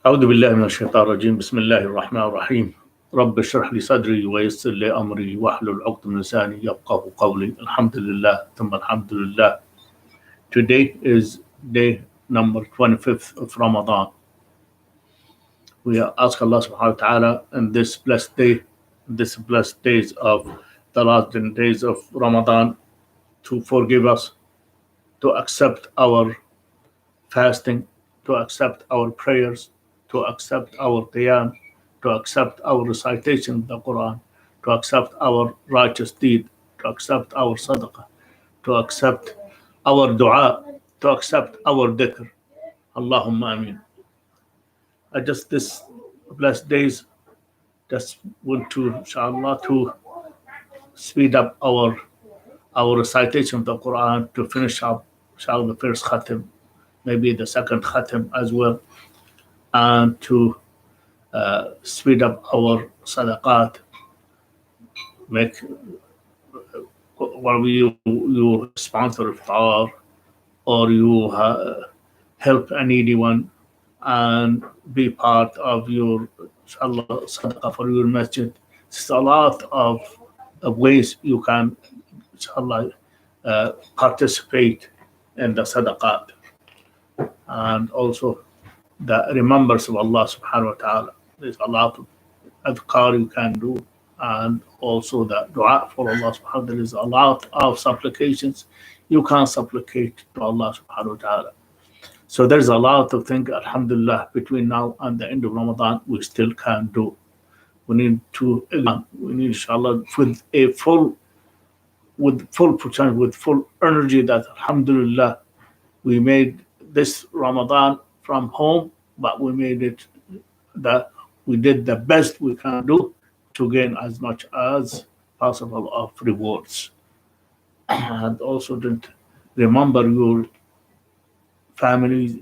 أعوذ بالله من الشيطان الرجيم بسم الله الرحمن الرحيم رب اشرح لي صدري ويسر لي أمري واحلل عقدة من لساني يفقهوا قولي الحمد لله ثم الحمد لله. Today is day number 25th of Ramadan. We ask Allah subhanahu wa ta'ala in this blessed days of the last 10 days of Ramadan to forgive us, to accept our fasting, to accept our prayers, to accept our qiyam, to accept our recitation of the Quran, to accept our righteous deed, to accept our sadaqah, to accept our dua, to accept our dhikr. Allahumma ameen. I just this blessed days just want to, inshallah, to speed up our recitation of the Quran, to finish up, inshallah, the first khatim, maybe the second khatim as well, and to speed up our sadaqat, make where you sponsor iftar or you help a needy one and be part of your inshallah sadaqah for your masjid. It's a lot of ways you can inshallah participate in the sadaqat, and also the remembrance of Allah subhanahu wa ta'ala. There's a lot of adhkar you can do, and also the dua for Allah subhanahu wa ta'ala. There is a lot of supplications you can supplicate to Allah subhanahu wa ta'ala. So there's a lot of things, alhamdulillah, between now and the end of Ramadan we still can do. We need inshallah with full potential, with full energy, that alhamdulillah we made this Ramadan from home, but we made it that we did the best we can do to gain as much as possible of rewards. And also don't remember your families,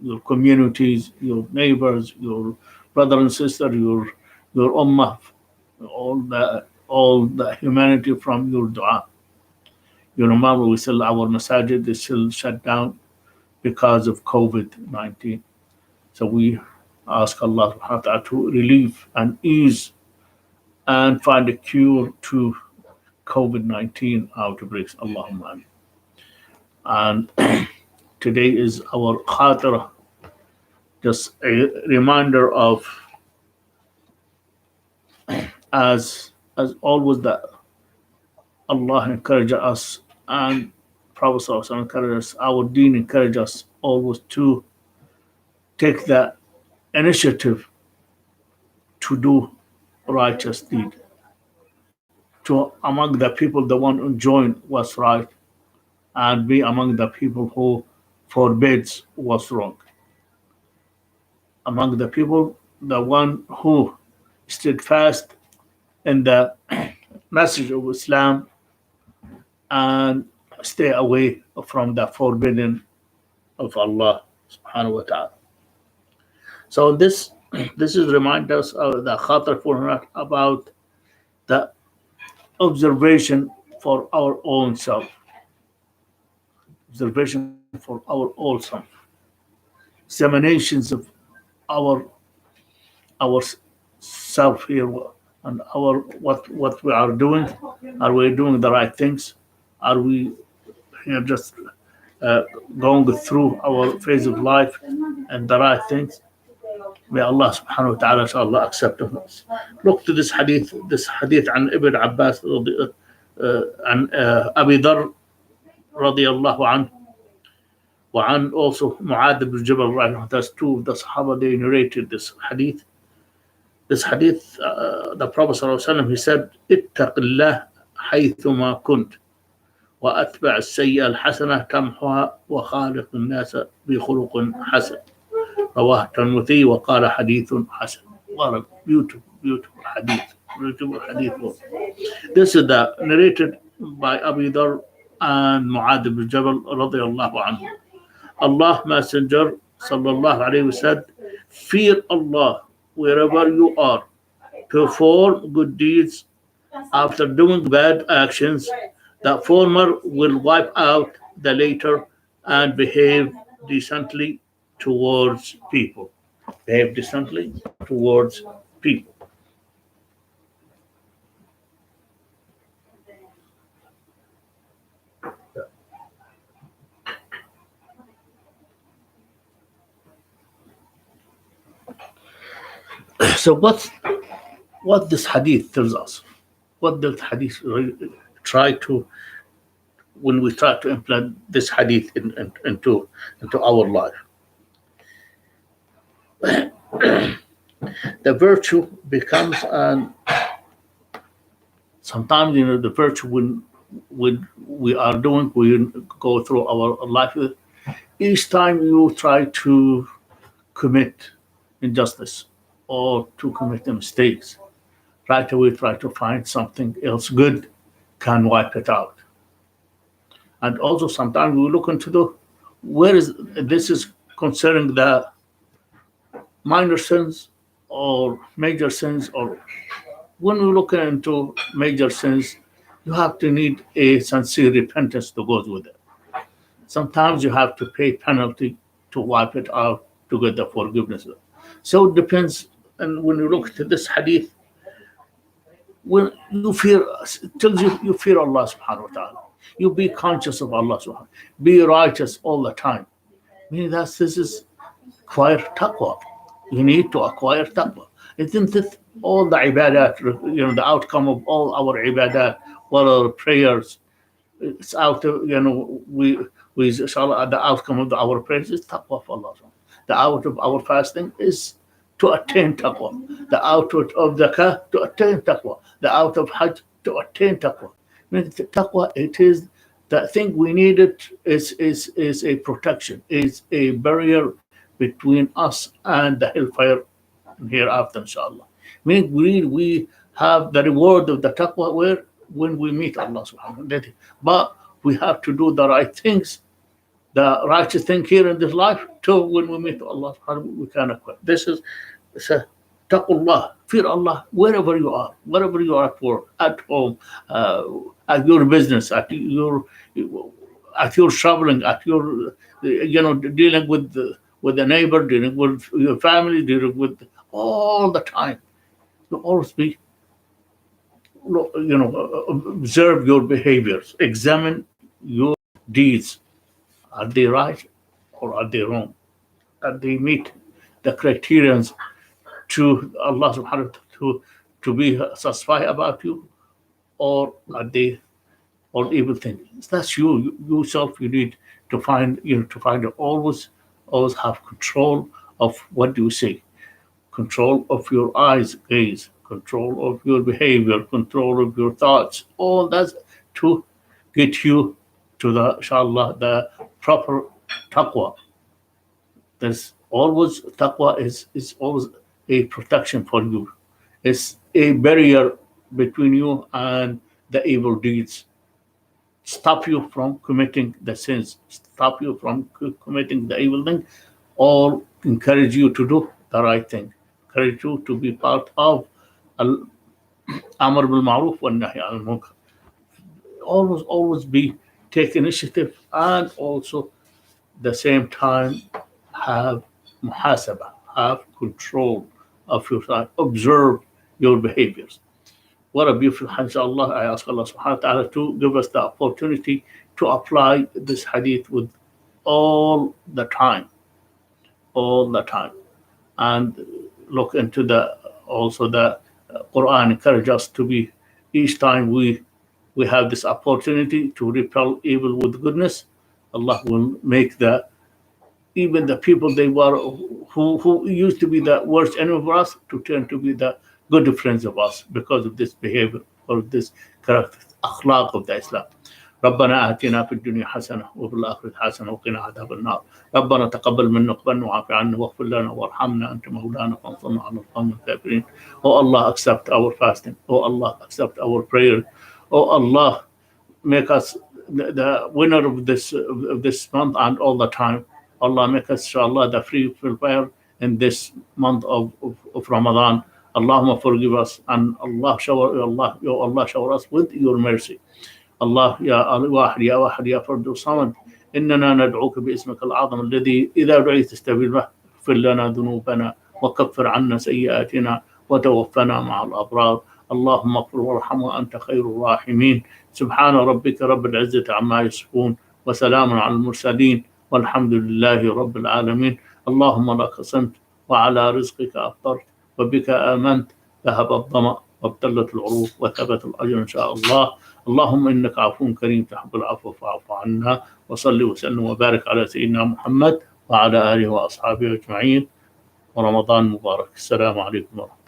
your communities, your neighbors, your brother and sister, your ummah, all the humanity from your dua. You remember we still, our masajid is still shut down because of COVID-19. So we ask Allah subhanahu wa ta'ala to relieve and ease and find a cure to COVID-19 outbreaks. Allahumma ameen. And today is our Khatirah, just a reminder of, as always, that Allah encourages us and Prophet Sallallahu Alaihi Wasallam encourages us, our deen encourages us always to take the initiative to do righteous deed, to among the people the one who join what's right, and be among the people who forbids what's wrong. Among the people, the one who stood fast in the message of Islam and stay away from the forbidden of Allah subhanahu wa ta'ala. So this is remind us of the khatar for about the observation for our own self. Observation for our own self. Examinations of our self here, and our what we are doing. Are we doing the right things? Are we here just going through our phase of life and the right things? May Allah subhanahu wa ta'ala inshallah accept of us. Look to this hadith عن Ibn Abbas عن أبي ذر رضي الله عنه, وعن also Mu'adh ibn Jabal, right? That's two of the Sahaba, they narrated this hadith. This hadith, the Prophet sallallahu alaihi wasallam, he said, اتق الله حيثما كنت وأتبع السيئة الحسنة تمحها وخالق الناس بخلق حسن. رواه الترمذي وقال حديث حسن. What a beautiful hadith. Beautiful hadith. This is the narrated by Abu Dhar and Mu'adh ibn Jabal radiyallahu anhu. Allah Messenger sallallahu alayhi wa sallam, fear Allah wherever you are, perform good deeds after doing bad actions. The former will wipe out the later, and behave decently towards people. behave decently towards people. So what this hadith tells us? What the hadith try to when we try to implement this hadith into our life? The virtue becomes an sometimes the virtue when we are doing we go through our life. Each time you try to commit injustice or to commit mistakes, right away try to find something else good can wipe it out. And also sometimes we look into the where is this is concerning the minor sins or major sins, or when we look into major sins, you have to need a sincere repentance to go with it. Sometimes you have to pay penalty to wipe it out to get the forgiveness. So it depends. And when you look at this hadith, when you fear, it tells you fear Allah subhanahu wa ta'ala. You be conscious of Allah subhanahu wa ta'ala. Be righteous all the time. Meaning that this is acquire taqwa. You need to acquire taqwa. Isn't it all the ibadat, the outcome of all our ibadat, all our prayers, it's out of, we inshallah, the outcome of our prayers is taqwa of Allah. The out of our fasting is to attain taqwa. The outward of zakah to attain taqwa. The out of hajj to attain taqwa. Taqwa, it is the thing we needed is a protection, is a barrier between us and the hellfire hereafter, inshallah. Meaning we have the reward of the taqwa when we meet Allah subhanahu wa ta'ala. But we have to do the right things, the righteous thing here in this life, till when we meet Allah subhanahu wa ta'ala, we can acquire. This is taqullah, fear Allah, wherever you are at work, at home, at your business, at your traveling, at your dealing with the neighbor, dealing with your family, dealing with all the time. You always be, observe your behaviors, examine your deeds. Are they right or are they wrong? Are they meet the criterions to Allah subhanahu wa ta'ala to be satisfied about you, or are they all evil things? That's you yourself. You need to find always have control of what you say, control of your eyes gaze, control of your behavior, control of your thoughts. All that to get you to the inshallah the proper taqwa. There's always taqwa is always a protection for you. It's a barrier between you and the evil deeds. Stop you from committing the sins, stop you from committing the evil thing, or encourage you to do the right thing, encourage you to be part of Amr bil Ma'ruf wa Nahy al Munkar. Always take initiative, and also the same time have muhasaba, have control of your thought, observe your behaviors. What a beautiful hadith. Allah, I ask Allah subhanahu wa ta'ala to give us the opportunity to apply this hadith with all the time, and look into the Quran encourage us to be, each time we have this opportunity to repel evil with goodness, Allah will make even the people they were who used to be the worst enemy for us to turn to be the good friends of us because of this behavior or this character akhlaq of the Islam. ربنا آتنا في الدنيا حسنة وفي الآخرة حسنة وقنا عذاب النار. ربنا تقبل منا وقبلنا وعافي عنا واغفر لنا وارحمنا أنت مولانا فانصرنا على القوم الكافرين. Oh Allah, accept our fasting. Oh Allah, accept our prayer. Oh Allah, make us the winner of this month and all the time. Allah, make us inshallah the free fulfill in this month of Ramadan. Allahumma forgive us, and Allah shower us with your mercy. الله يا واحد يا واحد يا فرد الصمد إننا ندعوك باسمك الأعظم الذي إذا دعيت تستجيب له اغفر لنا ذنوبنا وكفر عنا سيئاتنا وتوفنا مع الأبرار. اللهم اغفر وارحم وأنت خير الراحمين. سبحان ربك رب العزة عما يصفون وسلام على المرسلين والحمد لله رب العالمين. اللهم لك صمت وعلى رزقك أفطرت وبك آمنت ذهب الظمأ وابتلت العروق وثبت الأجر إن شاء الله. اللهم إنك عفو كريم تحب العفو فاعف عنا. وصلي وسلم وبارك على سيدنا محمد وعلى آله وأصحابه أجمعين. ورمضان مبارك. السلام عليكم ورحمة الله.